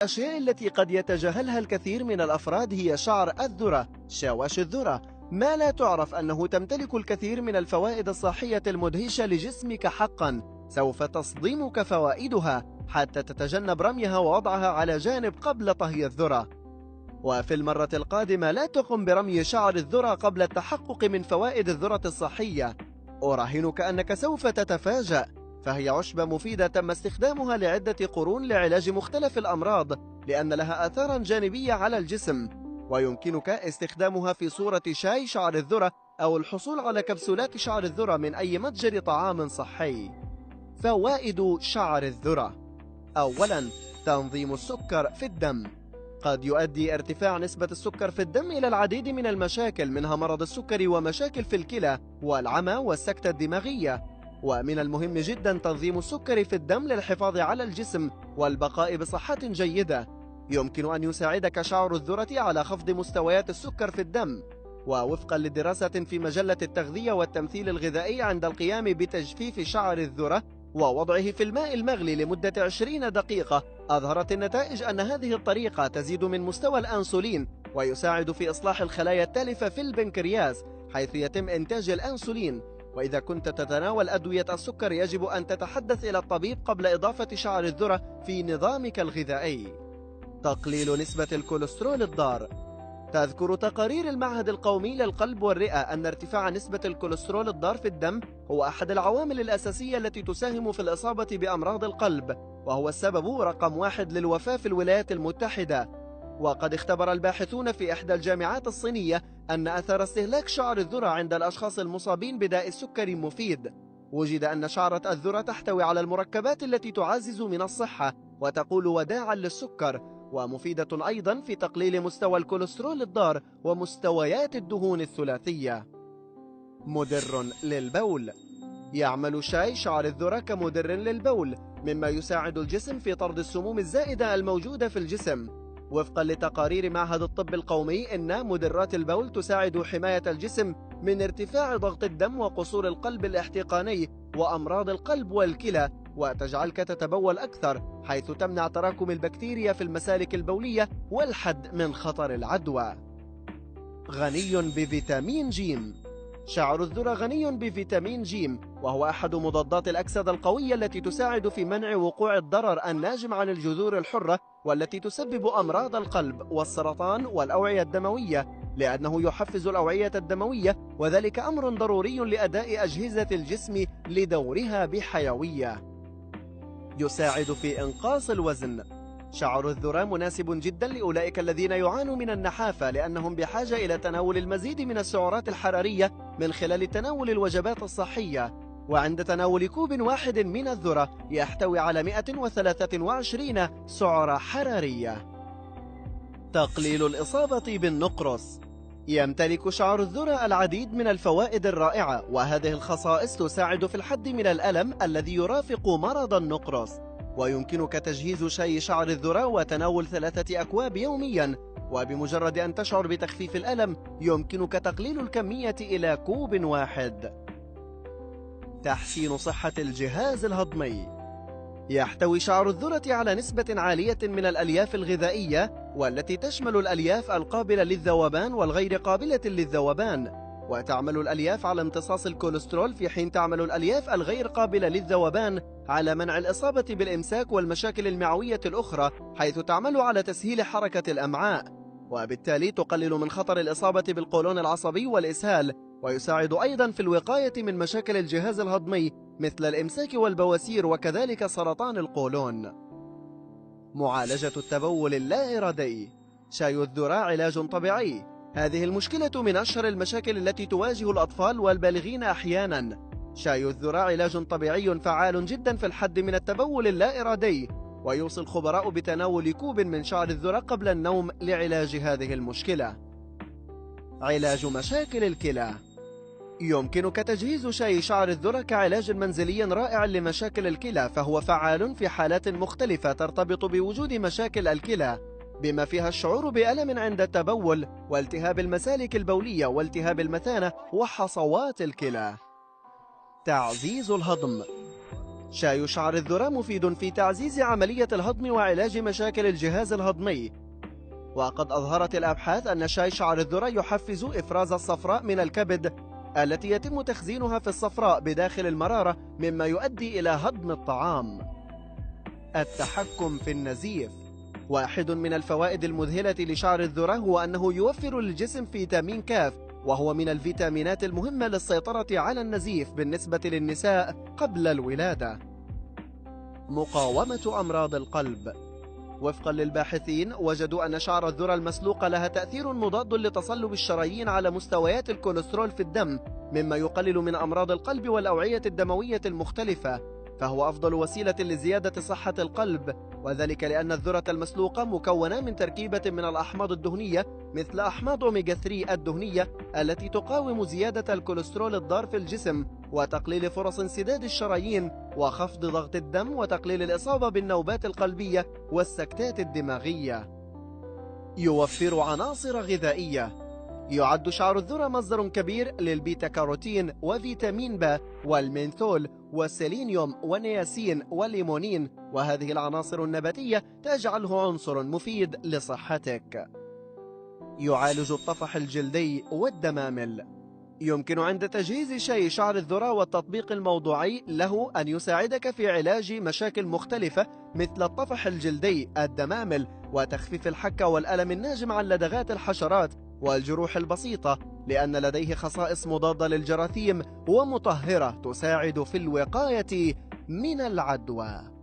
الأشياء التي قد يتجاهلها الكثير من الأفراد هي شعر الذرة، شواش الذرة. ما لا تعرف أنه تمتلك الكثير من الفوائد الصحية المدهشة لجسمك حقا. سوف تصدمك فوائدها حتى تتجنب رميها ووضعها على جانب قبل طهي الذرة. وفي المرة القادمة لا تقم برمي شعر الذرة قبل التحقق من فوائد الذرة الصحية. أراهنك أنك سوف تتفاجأ، فهي عشبة مفيدة تم استخدامها لعدة قرون لعلاج مختلف الأمراض، لأن لها آثارا جانبية على الجسم. ويمكنك استخدامها في صورة شاي شعر الذرة أو الحصول على كبسولات شعر الذرة من أي متجر طعام صحي. فوائد شعر الذرة: أولا، تنظيم السكر في الدم. قد يؤدي ارتفاع نسبة السكر في الدم إلى العديد من المشاكل، منها مرض السكري ومشاكل في الكلى والعمى والسكتة الدماغية. ومن المهم جدا تنظيم السكر في الدم للحفاظ على الجسم والبقاء بصحة جيدة. يمكن أن يساعدك شعر الذرة على خفض مستويات السكر في الدم. ووفقا لدراسة في مجلة التغذية والتمثيل الغذائي، عند القيام بتجفيف شعر الذرة ووضعه في الماء المغلي لمدة 20 دقيقة، أظهرت النتائج أن هذه الطريقة تزيد من مستوى الأنسولين ويساعد في إصلاح الخلايا التالفة في البنكرياس، حيث يتم إنتاج الأنسولين. وإذا كنت تتناول أدوية السكر يجب أن تتحدث إلى الطبيب قبل إضافة شعر الذرة في نظامك الغذائي. تقليل نسبة الكوليسترول الضار. تذكر تقارير المعهد القومي للقلب والرئة أن ارتفاع نسبة الكوليسترول الضار في الدم هو أحد العوامل الأساسية التي تساهم في الإصابة بأمراض القلب، وهو السبب رقم 1 للوفاة في الولايات المتحدة. وقد اختبر الباحثون في إحدى الجامعات الصينية أن أثر استهلاك شعر الذرة عند الأشخاص المصابين بداء السكري مفيد. وجد أن شعرة الذرة تحتوي على المركبات التي تعزز من الصحة وتقول وداعا للسكر، ومفيدة أيضا في تقليل مستوى الكوليسترول الضار ومستويات الدهون الثلاثية. مدر للبول. يعمل شاي شعر الذرة كمدر للبول، مما يساعد الجسم في طرد السموم الزائدة الموجودة في الجسم. وفقا لتقارير معهد الطب القومي، إن مدرات البول تساعد حماية الجسم من ارتفاع ضغط الدم وقصور القلب الاحتقاني وأمراض القلب والكلى، وتجعلك تتبول أكثر، حيث تمنع تراكم البكتيريا في المسالك البولية والحد من خطر العدوى. غني بفيتامين ج. شعر الذرة غني بفيتامين ج، وهو أحد مضادات الأكسدة القوية التي تساعد في منع وقوع الضرر الناجم عن الجذور الحرة والتي تسبب أمراض القلب والسرطان والأوعية الدموية، لأنه يحفز الأوعية الدموية، وذلك أمر ضروري لأداء أجهزة الجسم لدورها بحيوية. يساعد في إنقاص الوزن. شعر الذرة مناسب جدا لأولئك الذين يعانوا من النحافة، لأنهم بحاجة إلى تناول المزيد من السعرات الحرارية من خلال تناول الوجبات الصحية. وعند تناول كوب واحد من الذرة يحتوي على 123 سعرة حرارية. تقليل الإصابة بالنقرس. يمتلك شعر الذرة العديد من الفوائد الرائعة، وهذه الخصائص تساعد في الحد من الألم الذي يرافق مرض النقرس. ويمكنك تجهيز شاي شعر الذرة وتناول 3 أكواب يوميا، وبمجرد أن تشعر بتخفيف الألم يمكنك تقليل الكمية إلى كوب واحد. تحسين صحة الجهاز الهضمي. يحتوي شعر الذرة على نسبة عالية من الألياف الغذائية، والتي تشمل الألياف القابلة للذوبان والغير قابلة للذوبان. وتعمل الألياف على امتصاص الكوليسترول، في حين تعمل الألياف الغير قابلة للذوبان على منع الإصابة بالإمساك والمشاكل المعوية الأخرى، حيث تعمل على تسهيل حركة الأمعاء، وبالتالي تقلل من خطر الإصابة بالقولون العصبي والإسهال. ويساعد أيضا في الوقاية من مشاكل الجهاز الهضمي مثل الإمساك والبواسير وكذلك سرطان القولون. معالجة التبول اللا إرادي. شاي الذرة علاج طبيعي. هذه المشكلة من أشهر المشاكل التي تواجه الأطفال والبالغين أحيانا. شاي الذرة علاج طبيعي فعال جدا في الحد من التبول اللا إرادي، ويوصي الخبراء بتناول كوب من شعر الذرة قبل النوم لعلاج هذه المشكلة. علاج مشاكل الكلى. يمكنك تجهيز شاي شعر الذرة كعلاج منزلي رائع لمشاكل الكلى، فهو فعال في حالات مختلفة ترتبط بوجود مشاكل الكلى، بما فيها الشعور بألم عند التبول والتهاب المسالك البولية والتهاب المثانة وحصوات الكلى. تعزيز الهضم. شاي شعر الذرة مفيد في تعزيز عملية الهضم وعلاج مشاكل الجهاز الهضمي، وقد أظهرت الأبحاث أن شاي شعر الذرة يحفز إفراز الصفراء من الكبد التي يتم تخزينها في الصفراء بداخل المرارة، مما يؤدي إلى هضم الطعام. التحكم في النزيف. واحد من الفوائد المذهلة لشعر الذرة هو أنه يوفر للجسم فيتامين كاف، وهو من الفيتامينات المهمة للسيطرة على النزيف بالنسبة للنساء قبل الولادة. مقاومة أمراض القلب. وفقا للباحثين وجدوا أن شعر الذرة المسلوقة لها تأثير مضاد لتصلب الشرايين على مستويات الكوليسترول في الدم، مما يقلل من أمراض القلب والأوعية الدموية المختلفة، فهو أفضل وسيلة لزيادة صحة القلب، وذلك لأن الذرة المسلوقة مكونة من تركيبة من الأحماض الدهنية مثل أحماض أوميغا 3 الدهنية التي تقاوم زيادة الكوليسترول الضار في الجسم وتقليل فرص انسداد الشرايين وخفض ضغط الدم وتقليل الإصابة بالنوبات القلبية والسكتات الدماغية. يوفر عناصر غذائية. يعد شعر الذرة مصدر كبير للبيتا كاروتين وفيتامين ب والمينثول والسيلينيوم والنياسين والليمونين، وهذه العناصر النباتية تجعله عنصر مفيد لصحتك. يعالج الطفح الجلدي والدمامل. يمكن عند تجهيز شاي شعر الذرة والتطبيق الموضوعي له أن يساعدك في علاج مشاكل مختلفة مثل الطفح الجلدي، الدمامل، وتخفيف الحكة والألم الناجم عن لدغات الحشرات والجروح البسيطة، لأن لديه خصائص مضادة للجراثيم ومطهرة تساعد في الوقاية من العدوى.